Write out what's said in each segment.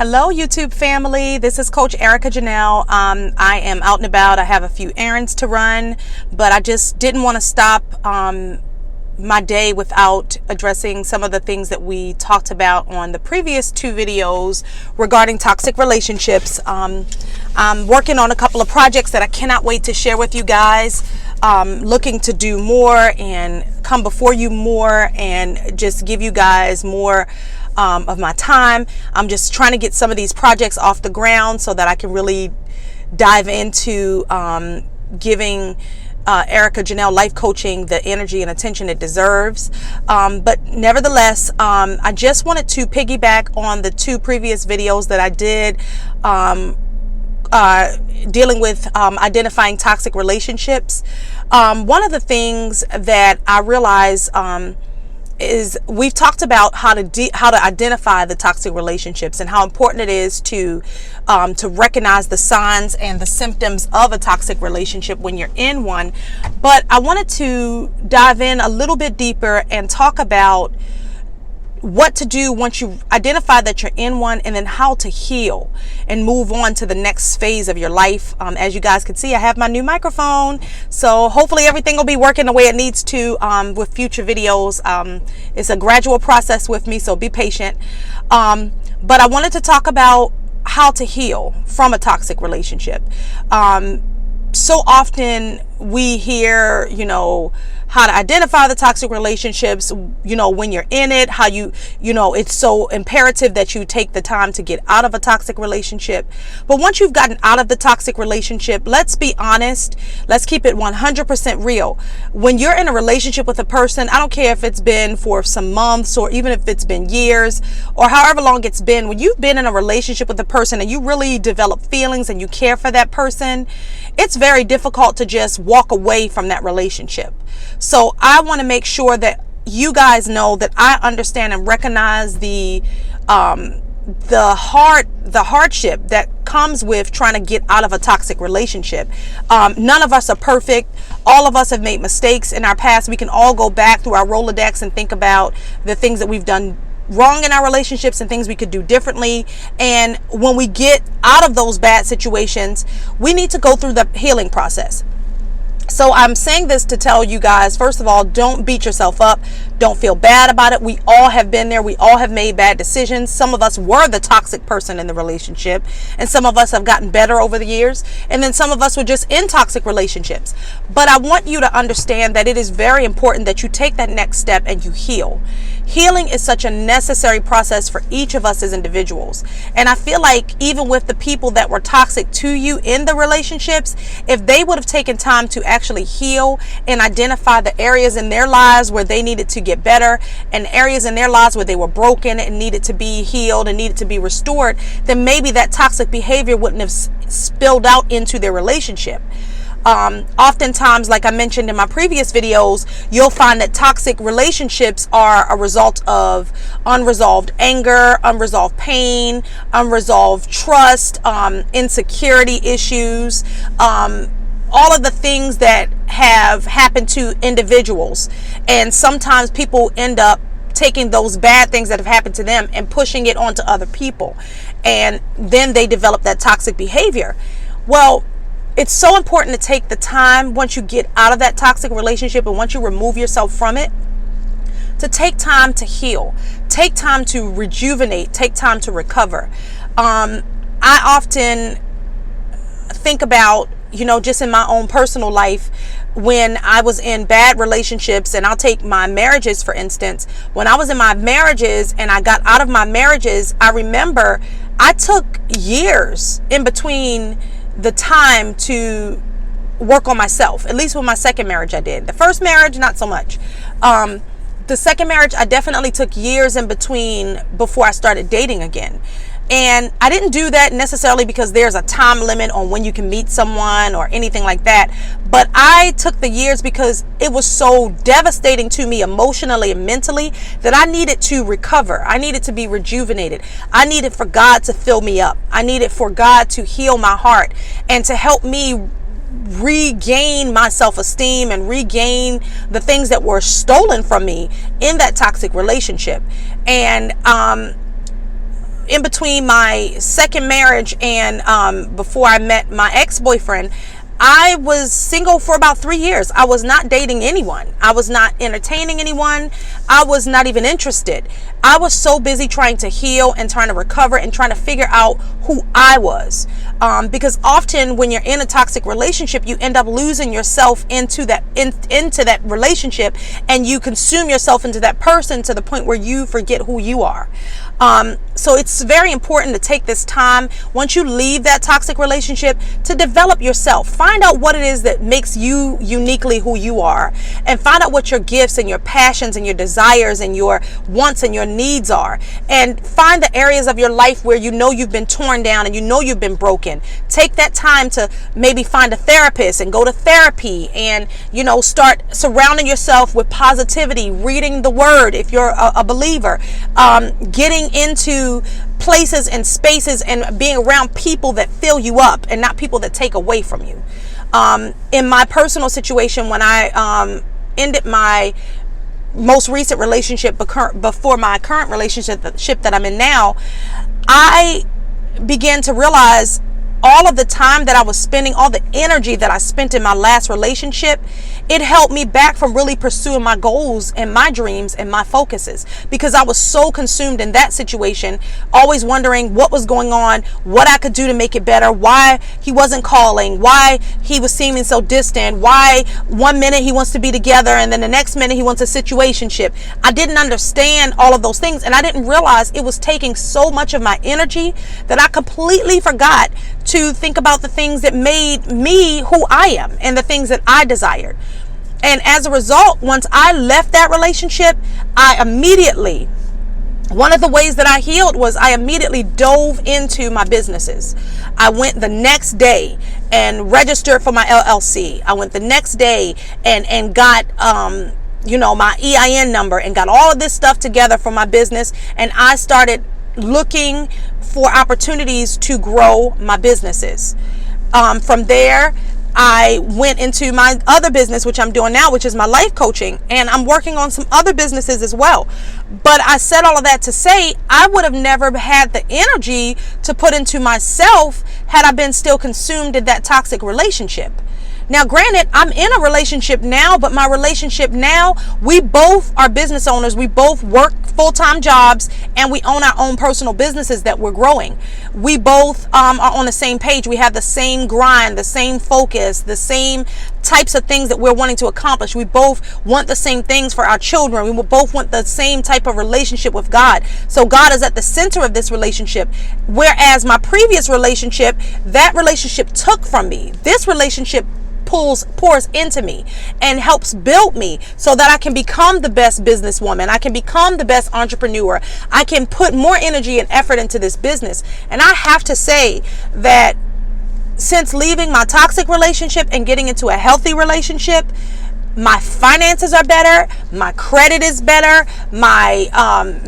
Hello, YouTube family. This is Coach Erica Janelle. I am out and about. I have a few errands to run, but I just didn't want to stop my day without addressing some of the things that we talked about on the previous two videos regarding toxic relationships. I'm working on a couple of projects that I cannot wait to share with you guys. Looking to do more and come before you more and just give you guys more of my time. I'm just trying to get some of these projects off the ground so that I can really dive into giving Erica Janelle life coaching the energy and attention it deserves. But nevertheless, I just wanted to piggyback on the two previous videos that I did dealing with identifying toxic relationships. One of the things that I realize is we've talked about how to identify the toxic relationships and how important it is to recognize the signs and the symptoms of a toxic relationship when you're in one. But I wanted to dive in a little bit deeper and talk about what to do once you identify that you're in one, and then how to heal and move on to the next phase of your life. As you guys can see, I have my new microphone, so hopefully everything will be working the way it needs to with future videos. It's a gradual process with me, so be patient. But I wanted to talk about how to heal from a toxic relationship. So often we hear, how to identify the toxic relationships, when you're in it, how it's so imperative that you take the time to get out of a toxic relationship. But once you've gotten out of the toxic relationship, let's be honest, let's keep it 100% real. When you're in a relationship with a person, I don't care if it's been for some months or even if it's been years or however long it's been, when you've been in a relationship with a person and you really develop feelings and you care for that person, it's very difficult to just walk away from that relationship. So I want to make sure that you guys know that I understand and recognize the hardship that comes with trying to get out of a toxic relationship. None of us are perfect. All of us have made mistakes in our past. We can all go back through our Rolodex and think about the things that we've done wrong in our relationships and things we could do differently. And when we get out of those bad situations, we need to go through the healing process. So I'm saying this to tell you guys, first of all, don't beat yourself up. Don't feel bad about it. We all have been there. We all have made bad decisions. Some of us were the toxic person in the relationship, and some of us have gotten better over the years. And then some of us were just in toxic relationships. But I want you to understand that it is very important that you take that next step and you heal. Healing is such a necessary process for each of us as individuals. And I feel like even with the people that were toxic to you in the relationships, if they would have taken time to actually heal and identify the areas in their lives where they needed to get better and areas in their lives where they were broken and needed to be healed and needed to be restored, then maybe that toxic behavior wouldn't have spilled out into their relationship. Oftentimes, like I mentioned in my previous videos, you'll find that toxic relationships are a result of unresolved anger, unresolved pain, unresolved trust, insecurity issues, all of the things that have happened to individuals. And sometimes people end up taking those bad things that have happened to them and pushing it onto other people. And then they develop that toxic behavior. Well, it's so important to take the time once you get out of that toxic relationship and once you remove yourself from it, to take time to heal, take time to rejuvenate, take time to recover. I often think about, just in my own personal life, when I was in bad relationships, and I'll take my marriages for instance. When I was in my marriages and I got out of my marriages, I remember I took years in between the time to work on myself. At least with my second marriage I did. The first marriage, not so much. The second marriage, I definitely took years in between before I started dating again. And I didn't do that necessarily because there's a time limit on when you can meet someone or anything like that. But I took the years because it was so devastating to me emotionally and mentally that I needed to recover. I needed to be rejuvenated. I needed for God to fill me up. I needed for God to heal my heart and to help me regain my self-esteem and regain the things that were stolen from me in that toxic relationship. And in between my second marriage and before I met my ex-boyfriend, I was single for about 3 years. I was not dating anyone. I was not entertaining anyone. I was not even interested. I was so busy trying to heal and trying to recover and trying to figure out who I was. Because often when you're in a toxic relationship, you end up losing yourself into that relationship, and you consume yourself into that person to the point where you forget who you are. So it's very important to take this time once you leave that toxic relationship to develop yourself. Find out what it is that makes you uniquely who you are, and find out what your gifts and your passions and your desires and your wants and your needs are, and find the areas of your life where you know you've been torn down and you know you've been broken. Take that time to maybe find a therapist and go to therapy, and start surrounding yourself with positivity, reading the word if you're a believer, getting into places and spaces and being around people that fill you up and not people that take away from you. In my personal situation, when I ended my most recent relationship before my current relationship that I'm in now, I began to realize all of the time that I was spending, all the energy that I spent in my last relationship, it held me back from really pursuing my goals and my dreams and my focuses, because I was so consumed in that situation, always wondering what was going on, what I could do to make it better, why he wasn't calling, why he was seeming so distant, why one minute he wants to be together and then the next minute he wants a situationship. I didn't understand all of those things, and I didn't realize it was taking so much of my energy that I completely forgot to think about the things that made me who I am and the things that I desired. And as a result, once I left that relationship, one of the ways that I healed was I immediately dove into my businesses. I went the next day and registered for my LLC. I went the next day and got my EIN number and got all of this stuff together for my business, and I started looking for opportunities to grow my businesses. From there, I went into my other business, which I'm doing now, which is my life coaching, and I'm working on some other businesses as well. But I said all of that to say I would have never had the energy to put into myself had I been still consumed in that toxic relationship. Now, granted, I'm in a relationship now, but my relationship now, we both are business owners. We both work full-time jobs, and we own our own personal businesses that we're growing. We both are on the same page. We have the same grind, the same focus, the same types of things that we're wanting to accomplish. We both want the same things for our children. We both want the same type of relationship with God. So God is at the center of this relationship. Whereas my previous relationship, that relationship took from me. This relationship pours into me and helps build me so that I can become the best businesswoman. I can become the best entrepreneur. I can put more energy and effort into this business. And I have to say that since leaving my toxic relationship and getting into a healthy relationship, my finances are better, my credit is better, my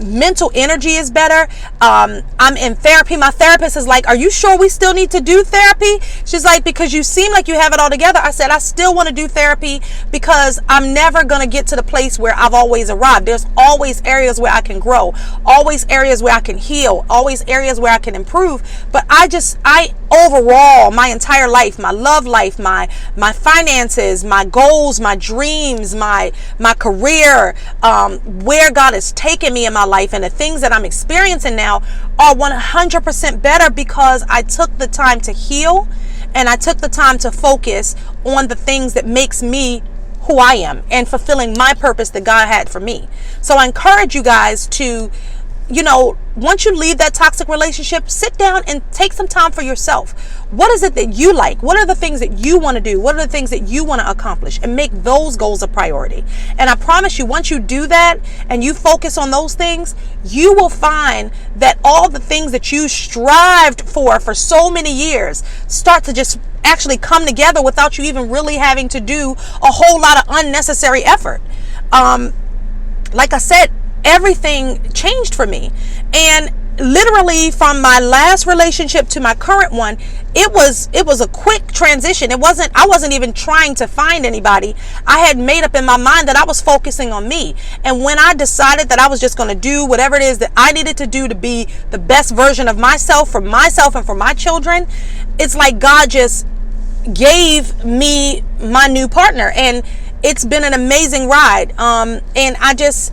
mental energy is better. I'm in therapy. My therapist is like, are you sure we still need to do therapy? She's like, because you seem like you have it all together. I said, I still want to do therapy because I'm never going to get to the place where I've always arrived. There's always areas where I can grow, always areas where I can heal, always areas where I can improve. But I overall, my entire life, my love life, my finances, my goals, my dreams, my career, where God has taken me in my life, and the things that I'm experiencing now are 100% better because I took the time to heal, and I took the time to focus on the things that makes me who I am and fulfilling my purpose that God had for me. So I encourage you guys to, once you leave that toxic relationship, sit down and take some time for yourself. What is it that you like? What are the things that you want to do? What are the things that you want to accomplish? And make those goals a priority. And I promise you, once you do that and you focus on those things, you will find that all the things that you strived for so many years start to just actually come together without you even really having to do a whole lot of unnecessary effort. Like I said, everything changed for me. And literally from my last relationship to my current one, it was a quick transition. I wasn't even trying to find anybody. I had made up in my mind that I was focusing on me. And when I decided that I was just going to do whatever it is that I needed to do to be the best version of myself and for my children, it's like God just gave me my new partner, and it's been an amazing ride. And I just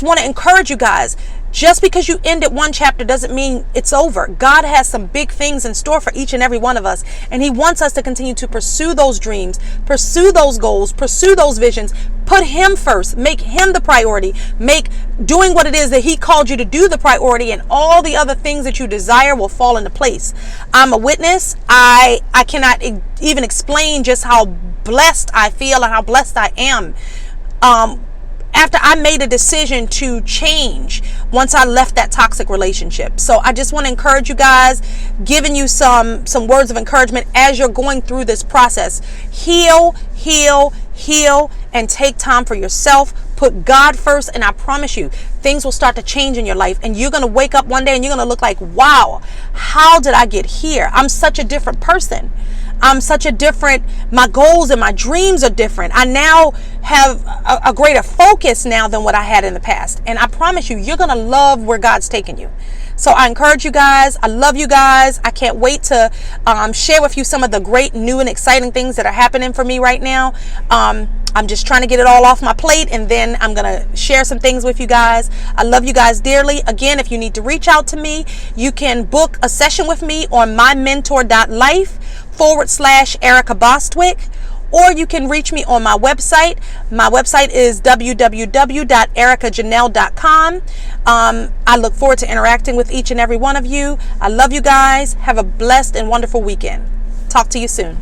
want to encourage you guys. Just because you ended one chapter doesn't mean it's over. God has some big things in store for each and every one of us. And He wants us to continue to pursue those dreams, pursue those goals, pursue those visions. Put Him first. Make Him the priority. Make doing what it is that He called you to do the priority, and all the other things that you desire will fall into place. I'm a witness. I cannot even explain just how blessed I feel and how blessed I am. After I made a decision to change once I left that toxic relationship. So I just want to encourage you guys, giving you some words of encouragement as you're going through this process. Heal, and take time for yourself. Put God first, and I promise you, things will start to change in your life. And you're going to wake up one day and you're going to look like, wow, how did I get here? I'm such a different person. My goals and my dreams are different. I now have a greater focus now than what I had in the past. And I promise you, you're going to love where God's taking you. So I encourage you guys. I love you guys. I can't wait to share with you some of the great new and exciting things that are happening for me right now. I'm just trying to get it all off my plate, and then I'm going to share some things with you guys. I love you guys dearly. Again, if you need to reach out to me, you can book a session with me on mymentor.life/Erica Bostwick, or you can reach me on my website. My website is www.ericajanelle.com. I look forward to interacting with each and every one of you. I love you guys. Have a blessed and wonderful weekend. Talk to you soon.